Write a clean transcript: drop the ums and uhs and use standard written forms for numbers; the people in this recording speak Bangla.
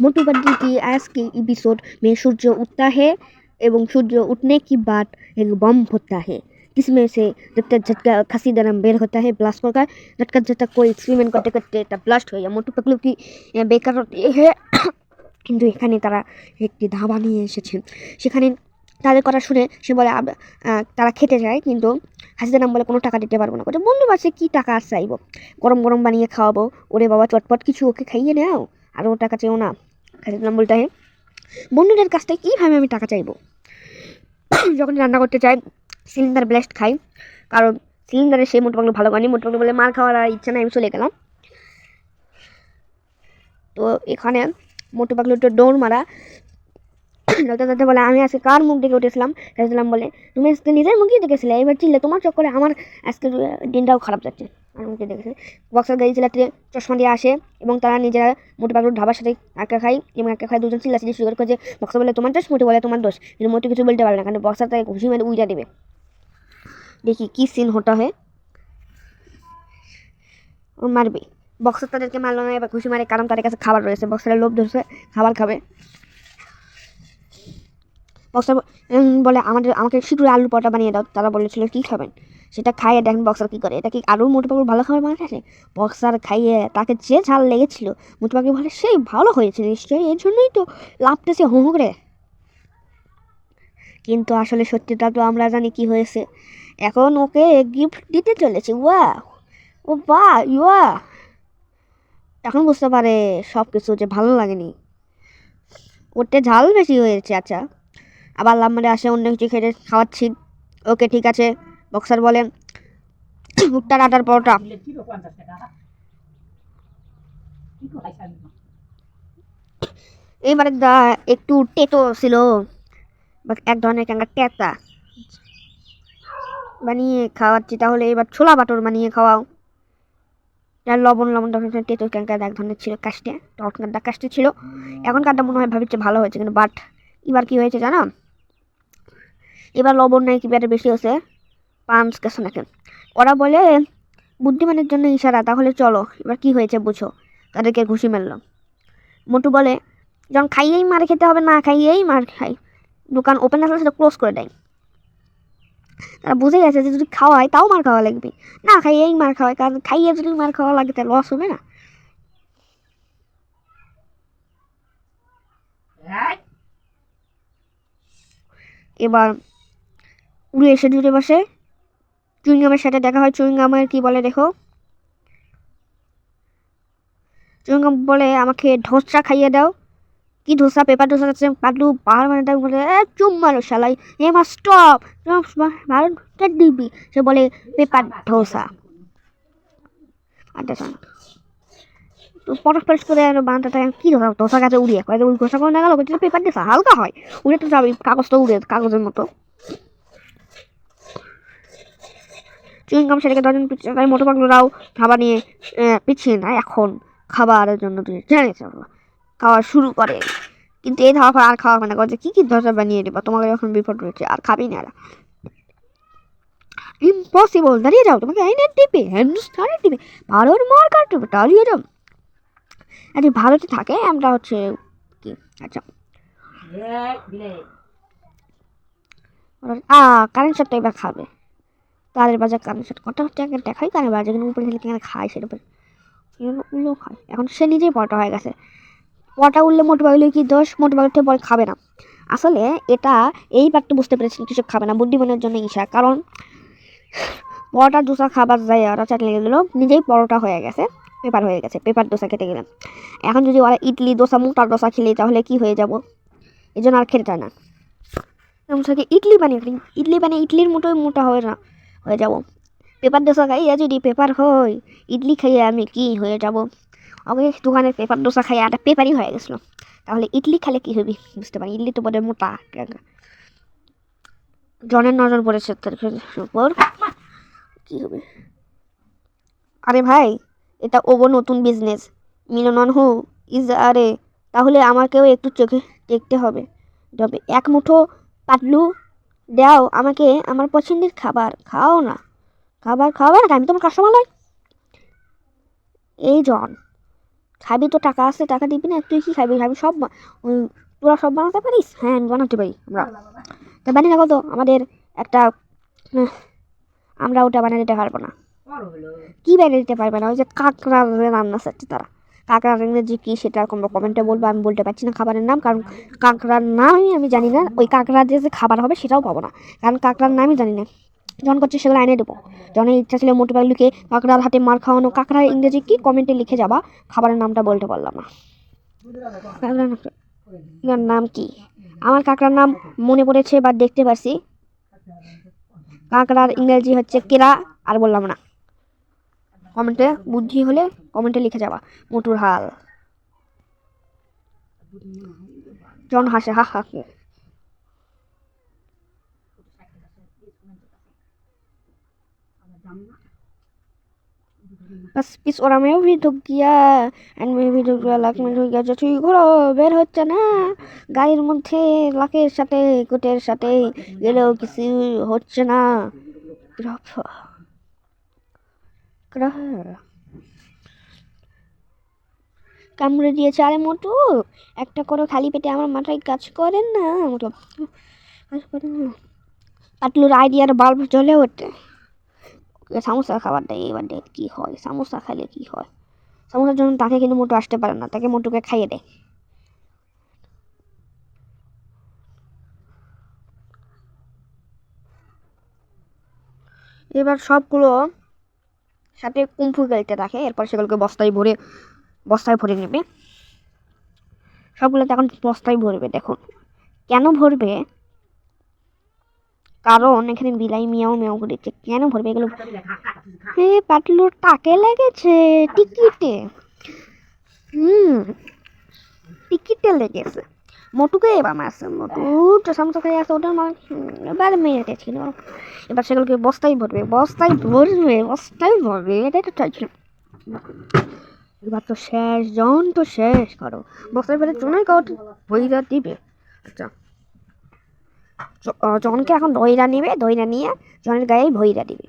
मोटू पतलू की आज के एपिसोड में सूर्य उगता है एवं सूर्य उठने के बाद एक बम होता है जिसमें से जब तक झटका खासी दरम बेर होता है ब्लास्ट होकर झटका झटका कोई एक्सपेरिमेंट करते करते ता ब्लास्ट হয়ে মোটু পাতলু কি বেকার হয়ে কিন্তু এখানে তারা একটি ধাবা নিয়ে এসেছে সেখানে তাদের কথা শুনে সে বলে তারা খেতে যায় কিন্তু হাসিদের নাম বলে কোনো টাকা দিতে পারবো না বলে বন্ধু বাসে কি টাকা চাইবো গরম গরম বানিয়ে খাওয়াবো ওরে বাবা চটপট কিছু ওকে খাইয়ে নাও আর ও টাকা চেয়েও না হাসিদের নাম বলতে হয় বন্ধুদের কাছ থেকে কীভাবে আমি টাকা চাইবো যখন রান্না করতে চাই সিলিন্ডার ব্লাস্ট খাই কারণ সিলিন্ডারে সে মোটু পাতলু ভালো বানি মোটু পাতলু বলে মার খাওয়ার ইচ্ছা নাই আমি চলে গেলাম তো এখানে মোটু পাতলু তো দৌড় মারা দাদা বলে আমি আজকে কার মুখ দেখে উঠেছিলাম রাজলাম বলে তুমি আজকে নিজের মুখই দেখেছিলে এবার চিল্লে তোমার চক্করে আমার আজকে দিনটাও খারাপ যাচ্ছে আমার মুখে দেখেছে বক্সার গাড়ি চালাতে চশমা দিয়ে আসে এবং তারা নিজেরা মোটু পাতলুর ধাবার সাথে একা খাই এবং একা খাই দুজন চিল্লাচিল্লি শুরু করে যে বক্সার বলে তোমার দোষ মোটু বলে তোমার দোষ কিন্তু মোটু কিছু বলতে পারে না কারণ বক্সার তাকে ঘুষি মেরে উইটা দেবে দেখি কি সিন হতে হয় ও মারবে বক্সার তাদেরকে মারলো না এবার ঘুষি মারে কারণ তাদের কাছে খাবার রয়েছে বক্সারের লোভ ধরছে খাবার খাবে বক্সার বলে আমাকে শীঘ্রই আলু পরোটা বানিয়ে দাও তারা বলেছিল কী খাবেন সেটা খাইয়ে দেখেন বক্সার কী করে এটা কি আরও মোটু পাতলু ভালো খাবার মানুষ আছে বক্সার খাইয়ে তাকে যে ঝাল লেগেছিল মোটু পাতলু বলে সেই ভালো হয়েছে নিশ্চয়ই এর জন্যই তো লাভতেছে হু হু করে কিন্তু আসলে সত্যিটা তো আমরা জানি কি হয়েছে এখন ওকে গিফট দিতে চলেছে ওয়া ও বা ইয়া এখন বুঝতে পারে সব কিছু যে ভালো লাগেনি ওতে ঝাল বেশি হয়েছে আচ্ছা আবার লাম্বারে আসে অন্য কিছু খেতে খাওয়াচ্ছি ওকে ঠিক আছে বক্সার বলেন ভুট্টার আটার পরোটা এবারে একটু টেটো ছিল এক ধরনের ক্যাঙ্গা টেতা বানিয়ে খাওয়াচ্ছি তাহলে এবার ছোলা বাটর বানিয়ে খাওয়াও যার লবণ ধরনের টেতো ক্যাঙ্কার এক ধরনের ছিল কাস্টে টকনাটা কাস্টে ছিল এখনকারটা মনে হয় ভাবিচ্ছে ভালো হয়েছে কিন্তু বাট এবার কি হয়েছে জানো এবার লবণ নাকি পেটে বেশি হয়েছে পাঁচ গেছে নাকি ওরা বলে বুদ্ধিমানের জন্য ইশারা তাহলে চলো এবার কি হয়েছে বুঝো তাদেরকে ঘুষি মারল মোটু বলে যখন খাইয়েই মার খেতে হবে না খাইয়েই মার খাই দোকান ওপেন আসলে সেটা ক্লোজ করে দেয় তারা বুঝে গেছে যে যদি খাওয়ায় তাও মার খাওয়া লাগবে না খাইয়েই মার খাওয়ায় কারণ খাইয়ে যদি মার খাওয়া লাগে তাহলে লস হবে না এবার উড়ে এসে জুড়ে বসে চুইংগামের সাথে দেখা হয় চুইংগামের কি বলে দেখো চুইংগাম বলে আমাকে ধোসা খাইয়ে দাও কি ধোসা পেপার ধোসা আছে পাতলু পাহাড় মানে বলে চুম মারো শালাই এ মা স্টপ ভারত দিবি সে বলে পেপার ধোসা আচ্ছা তো পরশ পরশ করে বানাতে কি ধোসা গাছে উড়িয়ে কয়ে ওই ধোসা করে না গেল পেপার ধোসা হালকা হয় উড়ে তো যাবে কাগজটা উড়ে কাগজের মতো চুইংগাম সেটাকে দশজন পিছিয়ে তাই মোটু পাতলুরাও খাবার নিয়ে পিছিয়ে না এখন খাবারের জন্য জানিস খাওয়া শুরু করে কিন্তু এই ধাওয়া আর খাওয়া মানে করছে কী ধোসা বানিয়ে দেবো তোমাকে যখন বিপদ রয়েছে আর খাবি না এরা ইম্পসিবল দাঁড়িয়ে যাও তোমাকে আইনের দিবে হিন্দুস্তানের দিবে ভারত মার কাটবে দাঁড়িয়ে যাও আরে ভারতে থাকে আমরা হচ্ছে কি আচ্ছা কারেন্ট শটটা এবার খাবে তাদের বাজার কারেন্ট শট কটা হচ্ছে একটা দেখাই কারেন্ট বাজার কিন্তু উপরে থেকে খায় সেটা উল্লেও খায় এখন সে নিজেই পটা হয়ে গেছে পটা উঠলে মোটু পাতলু কি দোষ মোটু পাতলু বল খাবে না আসলে এটা এইবার তো বুঝতে পেরেছেন কিছু খাবে না বুদ্ধিমানের জন্য ঈশা কারণ পরোটা দোসা খাবার যায় ওরা চাট লেগে গেলো নিজেই পরোটা হয়ে গেছে পেপার হয়ে গেছে পেপার দোসা খেতে গেলাম এখন যদি ওরা ইডলি দোসা মোটা দোসা খেলে তাহলে কি হয়ে যাব এই জন্য আর খেতে চায় না ইডলি বানিয়ে ইডলির মতোই মোটা হয়ে না হয়ে যাব পেপার দোসা খাইয়ে যদি পেপার হয় ইডলি খাইয়ে আমি কি হয়ে যাব ওকে দোকানের পেপার দোসা খাইয়ে একটা পেপারই হয়ে গেছিলো তাহলে ইডলি খেলে কি হবে বুঝতে পারি ইডলি তো বোধহয় মোটা জনের নজর পড়েছে তার উপর কি হবে আরে ভাই এটা ওগো নতুন বিজনেস মিলন হু ইজ আরে তাহলে আমাকেও একটু চোখে দেখতে হবে তবে এক মুঠো পাতলু দাও আমাকে আমার পছন্দের খাবার খাও না খাবার না আমি তোমার কাস্টমার নয় এই জন খাবি তো, টাকা আছে, টাকা দিবি না? তুই কি খাবি? খাবি সব তোরা সব বানাতে পারিস? হ্যাঁ আমি বানাতে পারি। আমরা তা বানি না কত আমাদের একটা আমরা ওটা বানিয়ে দিতে পারবো না। কি বানিয়ে দিতে পারবে না? ওই যে কাঁকড়ার রান্না চাচ্ছে তারা। কাঁকড়ার ইংরেজি কি সেটা কমেন্টে বলবো, আমি বলতে পারছি না খাবারের নাম, কারণ কাঁকড়ার নামই আমি জানি না। ওই কাঁকড়া দিয়ে যে খাবার হবে সেটাও পাবো না, কারণ কাঁকড়ার নামই জানি না। যখন করছে সেগুলো এনে দেবো। যখন ইচ্ছা ছিল মোটু পাগলুকে কাঁকড়ার হাতে মার খাওয়ানো, কাঁকড়ার ইংরেজি কি কমেন্টে লিখে যাবা। খাবারের নামটা বলতে পারলাম না। কাঁকড়ার নাম কি? আমার কাঁকড়ার নাম মনে পড়েছে বা দেখতে পারছি। কাঁকড়ার ইংরেজি হচ্ছে কেরা, আর বললাম না। কমেন্টে বুদ্ধি হলে কমেন্টে লিখে যাবা মোটুর হাল। জন হাসে হা হা। बस इस ओरा में भी ढुक गया एंड में भी ढुक गया, लाख में ढुक गया। যতই ঘোরো বের হচ্ছে না, গাড়ির মধ্যে লাখের সাথে কোটের সাথে গেলেও কিছু হচ্ছে না। কামড়ে দিয়েছে। আরে মোটু, একটা করে খালি পেটে আমার মাথায় কাজ করেন না মোটু, কাজ করেন না। পাতলুর আইডিয়ার বাল্ব জ্বলে ওঠে। সামোসা খাবার দেয়, এবার দেখ কি হয়, সামোসা খাইলে কি হয়। সামোসার জন্য তাকে কিন্তু মোটু আসতে পারে না, তাকে মোটুকে খাইয়ে দেয়। এবার সবগুলো সাথে কুম্ফু খেলতে থাকে, এরপর সেগুলোকে বস্তায় ভরে নেবে। সবগুলোতে এখন বস্তায় ভরবে। দেখুন কেন ভরবে, কারণ এখানে বিলাই মিয়াও মেয়াও করেছে। কেন ভরবে এগুলো? হে পাতলুর টাকে লেগেছে টিকিটে। টিকিটে লেগেছে। মোটুকে এবার মারছে, মোটু তো সামসা খেয়ে আসে, ওটা এবার মেয়েতে ছিল। এবার সেগুলোকে বস্তায় ভরবে, এটাই তো চাইছিলাম। এবার তো শেষ, জন তো শেষ করো। বস্তায় ভরে জনের কাউট বইরা দিবে। আচ্ছা জনকে এখন দইরা নিবে, দইরা নিয়ে জনের গায়ে ভইরা দিবে।